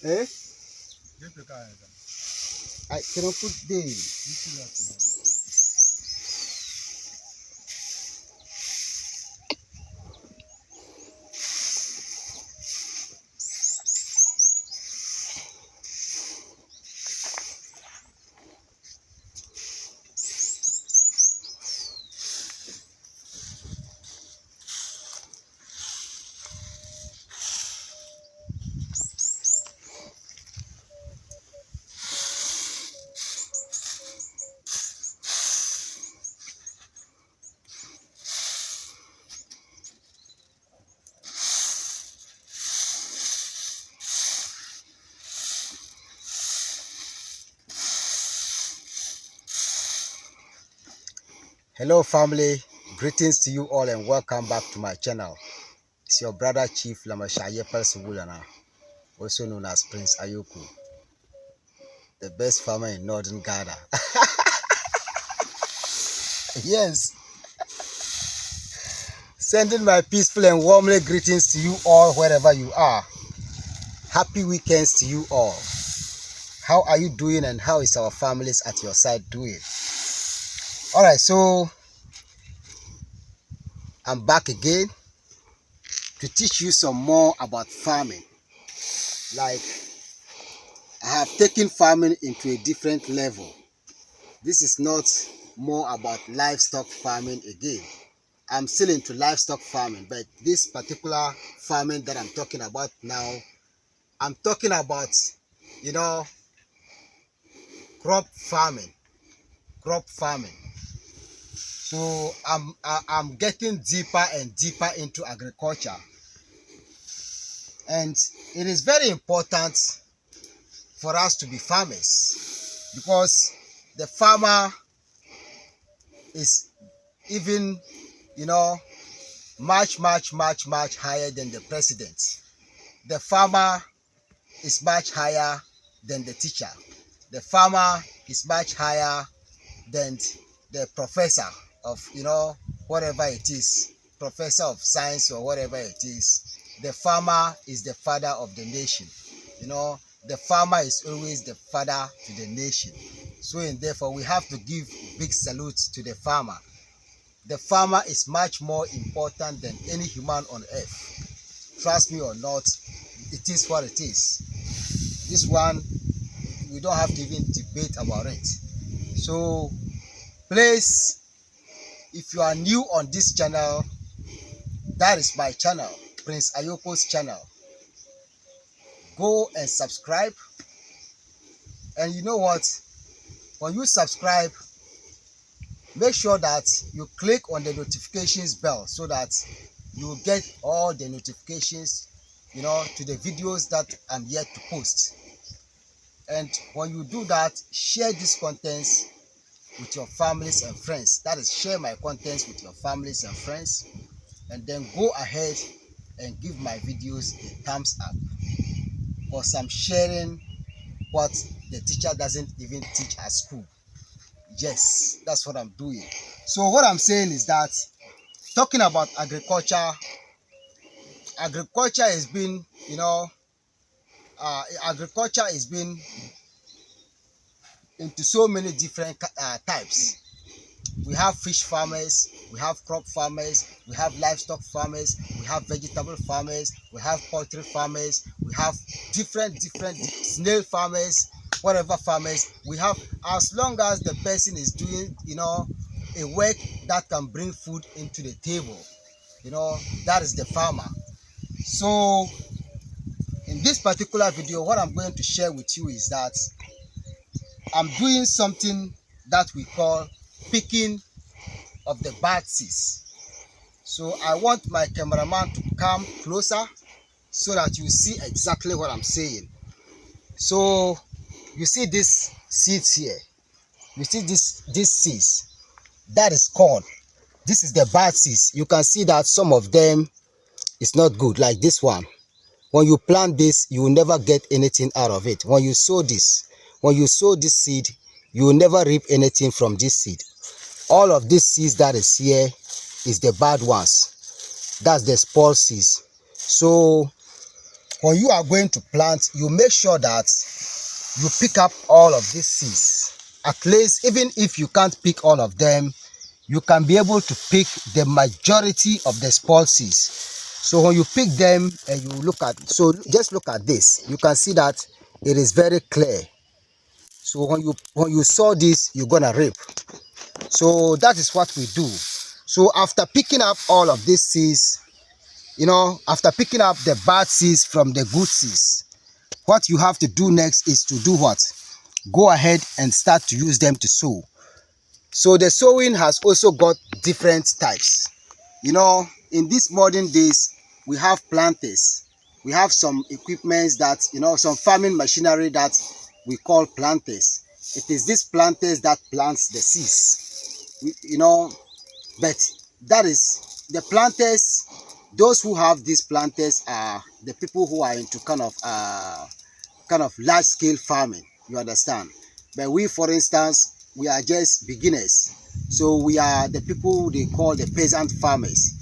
Eh? Get the car. I cannot put there. You see that now. Hello family, greetings to you all and welcome back to my channel. It's your brother Chief Lamashaye Persibulana, also known as Prince Ayoko, the best farmer in northern Ghana. Yes, sending my peaceful and warmly greetings to you all wherever you are. Happy weekends to you all. How are you doing and how is our families at your side doing? Alright, so I'm back again to teach you some more about farming. Like, I have taken farming into a different level. This is not more about livestock farming again. I'm still into livestock farming, but this particular farming that I'm talking about now, I'm talking about, crop farming. Crop farming. So I'm getting deeper and deeper into agriculture. And it is very important for us to be farmers because the farmer is even, much higher than the president. The farmer is much higher than the teacher. The farmer is much higher than the professor of, whatever it is, professor of science or whatever it is. The farmer is the father of the nation. The farmer is always the father to the nation. So and therefore we have to give big salutes to the farmer. The farmer is much more important than any human on earth. Trust me or not, it is what it is. This one, we don't have to even debate about it. So please, if you are new on this channel, that is my channel, Prince Ayoko's channel. Go and subscribe. And you know what? When you subscribe, make sure that you click on the notifications bell so that you get all the notifications, to the videos that I'm yet to post. And when you do that, share these contents with your families and friends. That is, share my contents with your families and friends. And then go ahead and give my videos a thumbs up. Because I'm sharing what the teacher doesn't even teach at school. Yes, that's what I'm doing. So what I'm saying is that, talking about agriculture has been, agriculture has been into so many different types. We have fish farmers, we have crop farmers, we have livestock farmers, we have vegetable farmers, we have poultry farmers, we have different snail farmers, whatever farmers we have. As long as the person is doing, a work that can bring food into the table, that is the farmer. So in this particular video, what I'm going to share with you is that I'm doing something that we call picking of the bad seeds. So I want my cameraman to come closer so that you see exactly what I'm saying. So you see these seeds here. You see these seeds. That is corn. This is the bad seeds. You can see that some of them is not good, like this one. When you plant this, you will never get anything out of it. When you sow this seed, you will never reap anything from this seed. All of these seeds that is here is the bad ones. That's the spoil seeds. So when you are going to plant, you make sure that you pick up all of these seeds. At least, even if you can't pick all of them, you can be able to pick the majority of the small seeds. So when you pick them and you look at, so just look at this, you can see that it is very clear. So when you saw this, you're gonna rip. So that is what we do. So after picking up all of these seeds, after picking up the bad seeds from the good seeds, what you have to do next is to do what? Go ahead and start to use them to sow. So the sowing has also got different types. In these modern days, we have planters. We have some equipments that, some farming machinery that we call planters. It is these planters that plants the seeds. But that is the planters. Those who have these planters are the people who are into kind of large scale farming. You understand? But we, for instance, we are just beginners. So we are the people they call the peasant farmers.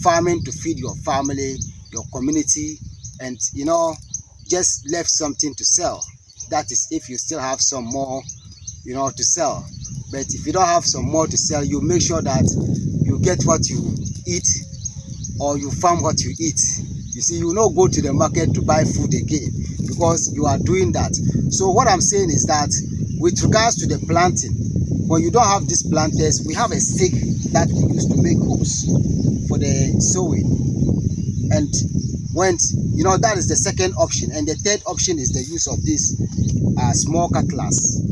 Farming to feed your family, your community, and just left something to sell. That is if you still have some more to sell. But if you don't have some more to sell, you make sure that you get what you eat, or you farm what you eat. You see, you will not go to the market to buy food again because you are doing that. So what I'm saying is that with regards to the planting, when you don't have these planters, we have a stick that we use to make holes for the sowing. And when that is the second option. And the third option is the use of this small cutlass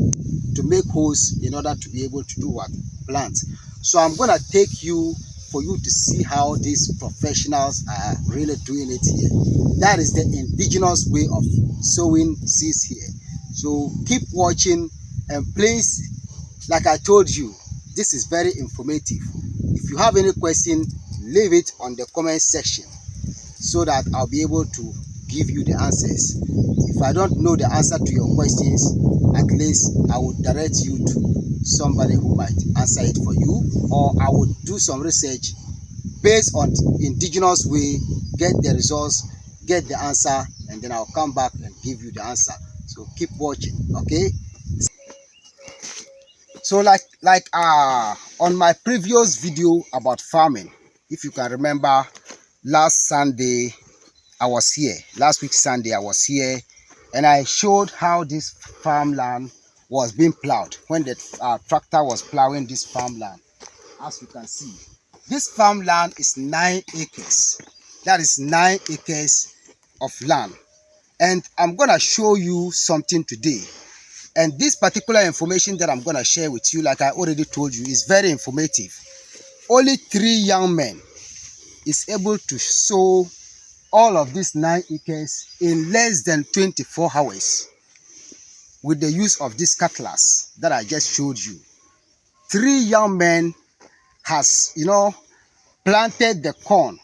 to make holes in order to be able to do what? Plant. So I'm gonna take you for you to see how these professionals are really doing it here. That is the indigenous way of sowing seeds here. So keep watching, and please, like I told you, this is very informative. If you have any question, leave it on the comment section so that I'll be able to give you the answers. If I don't know the answer to your questions, at least I will direct you to somebody who might answer it for you, or I would do some research based on indigenous way, get the results, get the answer, and then I'll come back and give you the answer. So keep watching, okay? So like on my previous video about farming, if you can remember, last Sunday I was here. Last week Sunday I was here, and I showed how this farmland was being plowed when the tractor was plowing this farmland. As you can see, this farmland is 9 acres. That is 9 acres of land. And I'm gonna show you something today. And this particular information that I'm gonna share with you, like I already told you, is very informative. Only 3 young men is able to sow all of these 9 acres in less than 24 hours with the use of this cutlass that I just showed you. 3 young men has, planted the corn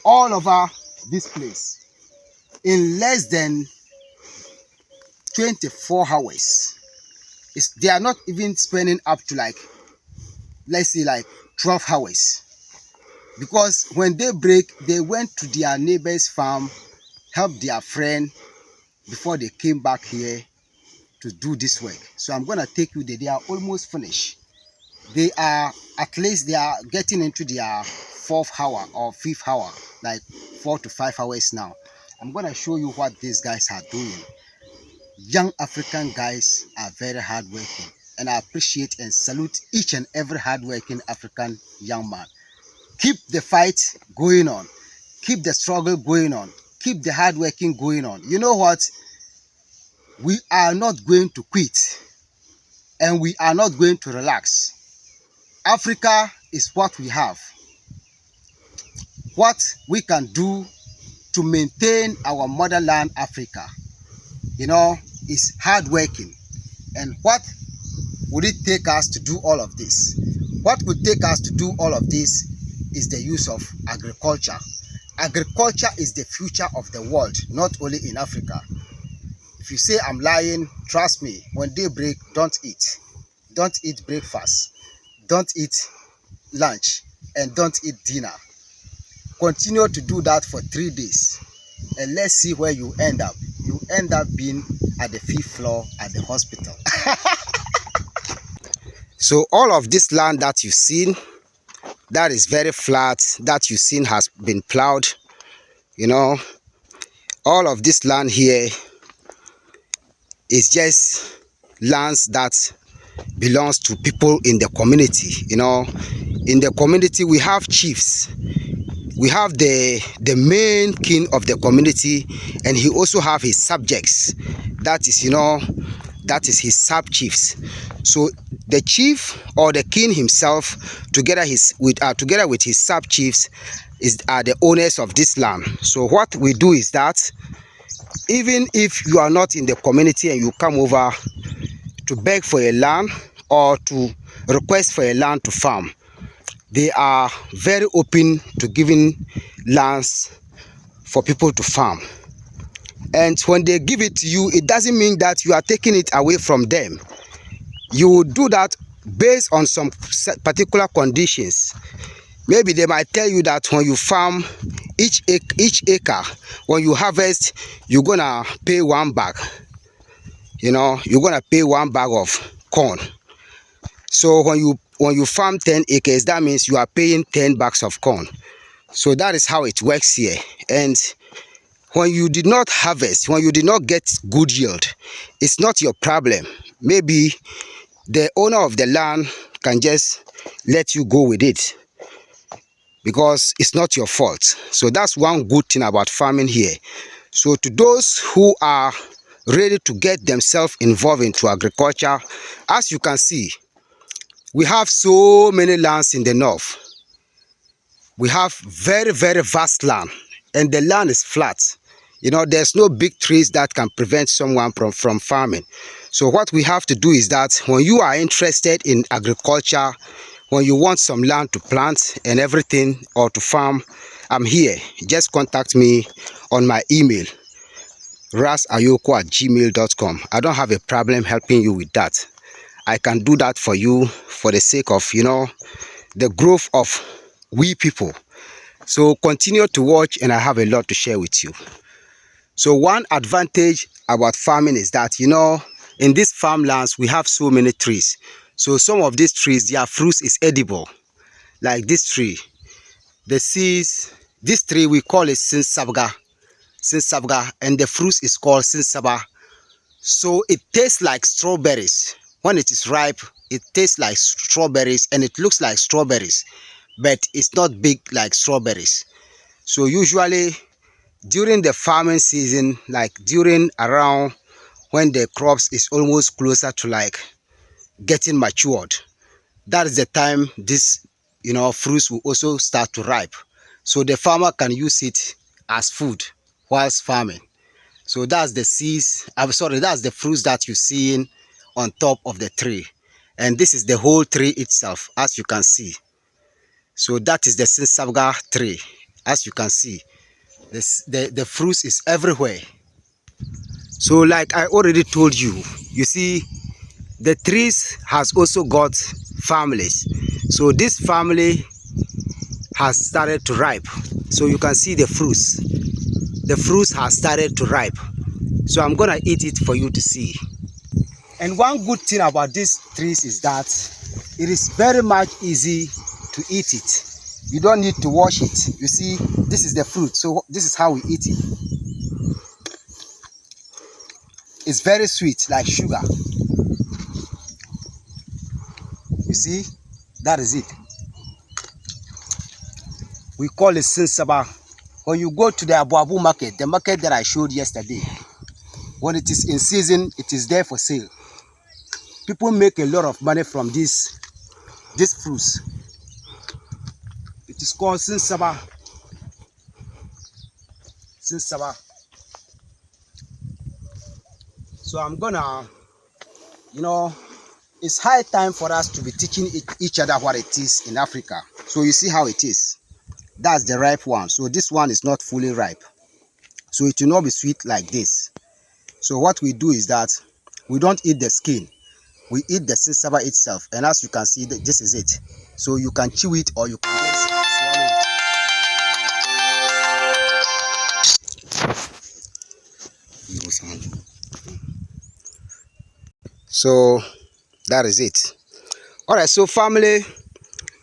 all over this place in less than 24 hours. They are not even spending up to let's say 12 hours. Because when they break, they went to their neighbor's farm, helped their friend before they came back here to do this work. So I'm gonna take you there. They are almost finished. They are, at least they are getting into their 4th hour or 5th hour, like 4 to 5 hours now. I'm gonna show you what these guys are doing. Young African guys are very hardworking, and I appreciate and salute each and every hardworking African young man. Keep the fight going on. Keep the struggle going on. Keep the hardworking going on. You know what? We are not going to quit, and we are not going to relax. Africa is what we have. What we can do to maintain our motherland Africa, is hardworking. And what would it take us to do all of this? What would take us to do all of this is the use of agriculture. Agriculture is the future of the world, not only in Africa. If you say I'm lying, trust me, when day break, don't eat. Don't eat breakfast. Don't eat lunch, and don't eat dinner. Continue to do that for 3 days. and let's see where you end up. You end up being at the 5th floor at the hospital. So all of this land that you've seen, that is very flat, that you've seen has been plowed, you know, all of this land here is just lands that belongs to people in the community. You know, in the community we have chiefs, we have the main king of the community, and he also have his subjects, that is, you know, that is his sub chiefs. So the chief or the king himself together with his sub chiefs are the owners of this land. So what we do is that even if you are not in the community and you come over to beg for a land or to request for a land to farm, they are very open to giving lands for people to farm. And when they give it to you, it doesn't mean that you are taking it away from them. You will do that based on some particular conditions. Maybe they might tell you that when you farm each acre, when you harvest, you're gonna pay 1 bag. You know, you're gonna pay 1 bag of corn. So when you farm 10 acres, that means you are paying 10 bags of corn. So that is how it works here. And when you did not harvest, when you did not get good yield, it's not your problem. Maybe the owner of the land can just let you go with it because it's not your fault. So that's one good thing about farming here. So to those who are ready to get themselves involved into agriculture, as you can see, we have so many lands in the north. We have very, very vast land, and the land is flat. You know, there's no big trees that can prevent someone from farming. So what we have to do is that when you are interested in agriculture, when you want some land to plant and everything, or to farm, I'm here. Just contact me on my email, princeayoko@gmail.com. I don't have a problem helping you with that. I can do that for you for the sake of, you know, the growth of we people. So continue to watch, and I have a lot to share with you. So one advantage about farming is that, you know, in these farmlands we have so many trees. So some of these trees, their fruits is edible. Like this tree, this tree we call it sinsabga, and the fruit is called sinsaba. So it tastes like strawberries. When it is ripe, it tastes like strawberries and it looks like strawberries, but it's not big like strawberries. So usually during the farming season, like during around when the crops is almost closer to like getting matured, that is the time this, you know, fruits will also start to ripe. So the farmer can use it as food whilst farming. So that's the that's the fruits that you're seeing on top of the tree. And this is the whole tree itself, as you can see. So that is the sinsabga tree. As you can see, the fruits is everywhere. So like I already told you, you see, the trees has also got families. So this family has started to ripe. So you can see the fruits. The fruits has started to ripe. So I'm gonna eat it for you to see. And one good thing about these trees is that it is very much easy to eat it. You don't need to wash it. You see, this is the fruit. So this is how we eat it. It's very sweet, like sugar. You see, that is it. We call it sinsaba. When you go to the Abu market, the market that I showed yesterday, when it is in season, it is there for sale. People make a lot of money from these fruits. It is called sinsaba. Sinsaba. So I'm gonna, you know, it's high time for us to be teaching each other what it is in Africa. So you see how it is. That's the ripe one. So this one is not fully ripe. So it will not be sweet like this. So what we do is that we don't eat the skin. We eat the sinsaba itself. And as you can see, this is it. So you can chew it or you can just swallow So that is it. All right, so family,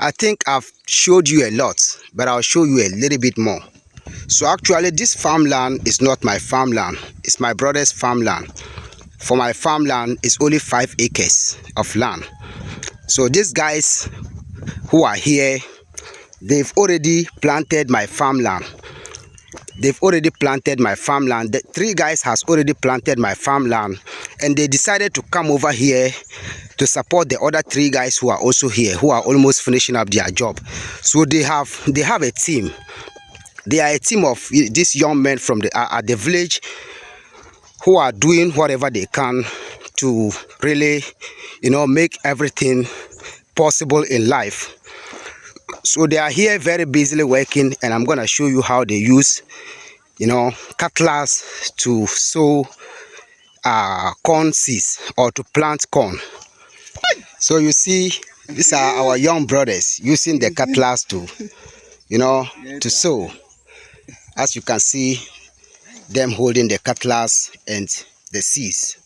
I think I've showed you a lot, but I'll show you a little bit more. So actually, this farmland is not my farmland. It's my brother's farmland. For my farmland, it's only 5 acres of land. So these guys who are here, they've already planted my farmland. They've already planted my farmland. The 3 guys has already planted my farmland, and they decided to come over here to support the other 3 guys who are also here, who are almost finishing up their job. So they have a team. They are a team of these young men from the village who are doing whatever they can to really, make everything possible in life. So they are here very busily working, and I'm going to show you how they use, cutlass to sow corn seeds or to plant corn. So you see, these are our young brothers using the cutlass to, to sow. As you can see, them holding the cutlass and the seeds.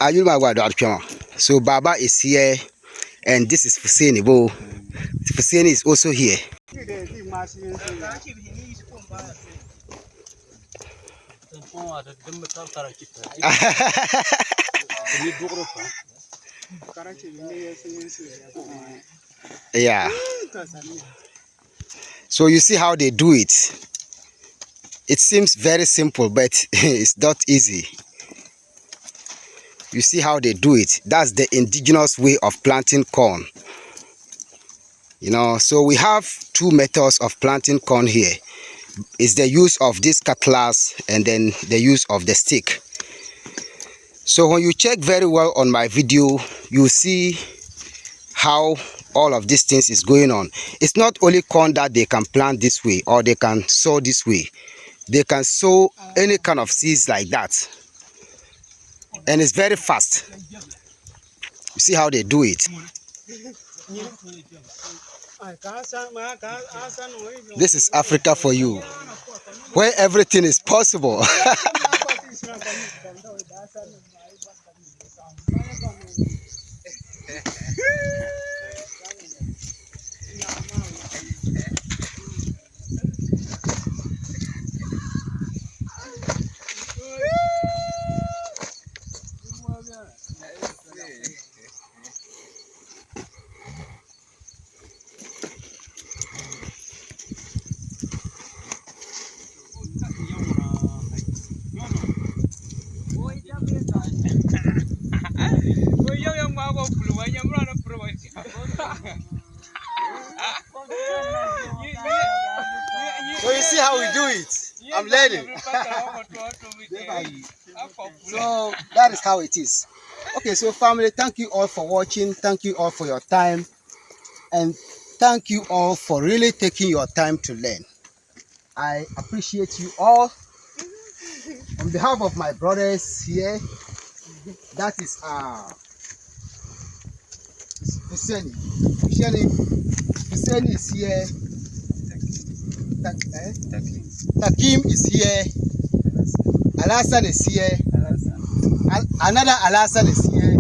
Are you my word? So Baba is here, and this is Fuseni. Fuseni is also here. Yeah. So you see how they do it. It seems very simple, but it's not easy. You see how they do it. That's the indigenous way of planting corn. So we have 2 methods of planting corn here. It's the use of this cutlass and then the use of the stick. So when you check very well on my video, you see how all of these things is going on. It's not only corn that they can plant this way or they can sow this way. They can sow any kind of seeds like that. And it's very fast. You see how they do it. This is Africa for you, where everything is possible. So you see how we do it. I'm learning. So that is how it is. Okay, so family, thank you all for watching. Thank you all for your time. And thank you all for really taking your time to learn. I appreciate you all. On behalf of my brothers here, that is Husseini. Husseini is here. Takim is here. Alasan is here. Another Alasan is here.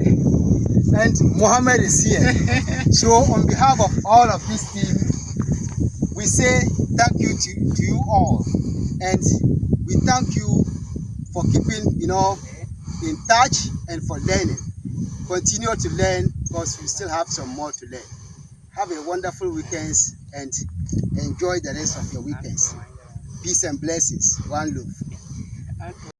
And Muhammad is here. So on behalf of all of this team, we say thank you to you all. And we thank you for keeping, in touch and for learning. Continue to learn because we still have some more to learn. Have a wonderful weekends and enjoy the rest of your weekends. Peace and blessings. One love.